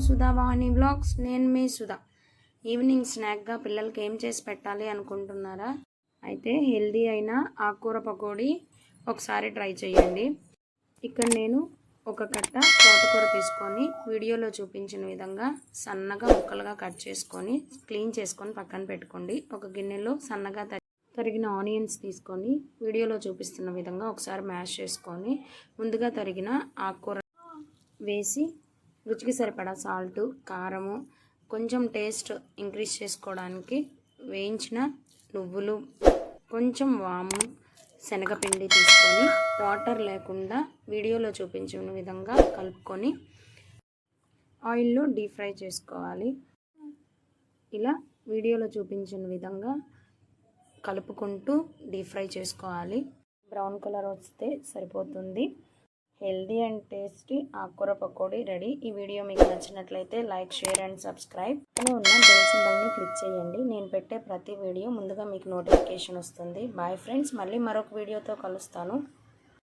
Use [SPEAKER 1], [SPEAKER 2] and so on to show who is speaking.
[SPEAKER 1] సుధావాహిని blogs. నేను మీ Sudha. Evening స్నాక్గా పిల్లలకి ఏం చేసి పెట్టాలి అనుకుంటున్నారా? అయితే హెల్దీ అయిన ఆకుకూర పకోడీ ఒకసారి ట్రై చేయండి. ఇక్కడ నేను ఒక కట్ట తోటకూర తీసుకొని వీడియోలో చూపించిన విధంగా సన్నగా ముక్కలుగా కట్ చేసుకొని క్లీన్ చేసుకొని పక్కన పెట్టుకోండి. ఒక గిన్నెలో సన్నగా తరిగిన ఆనియన్స్ తీసుకొని వీడియోలో చూపిస్తున్న విధంగా ఒకసారి మ్యాష్ చేసుకొని ముందుగా తరిగిన ఆకుకూర వేసి రుచికి సరిపడా సాల్ట్, కారము, కొంచెం టేస్ట్ ఇంక్రీజ్ చేసుకోవడానికి వేయించిన నువ్వులు, కొంచెం వాము, శనగపిండి తీసుకొని వాటర్ లేకుండా వీడియోలో చూపించిన విధంగా కలుపుకొని ఆయిల్లో డీప్ ఫ్రై చేసుకోవాలి. ఇలా వీడియోలో చూపించిన విధంగా కలుపుకుంటూ డీప్ ఫ్రై చేసుకోవాలి. బ్రౌన్ కలర్ వస్తే సరిపోతుంది. హెల్దీ అండ్ టేస్టీ ఆకుకూర పకోడీ రెడీ. ఈ వీడియో మీకు నచ్చినట్లయితే లైక్, షేర్ అండ్ సబ్స్క్రైబ్. ఉన్న బెల్ సింబల్ని క్లిక్ చేయండి. నేను పెట్టే ప్రతి వీడియో ముందుగా మీకు నోటిఫికేషన్ వస్తుంది. బాయ్ ఫ్రెండ్స్, మళ్ళీ మరొక వీడియోతో కలుస్తాను.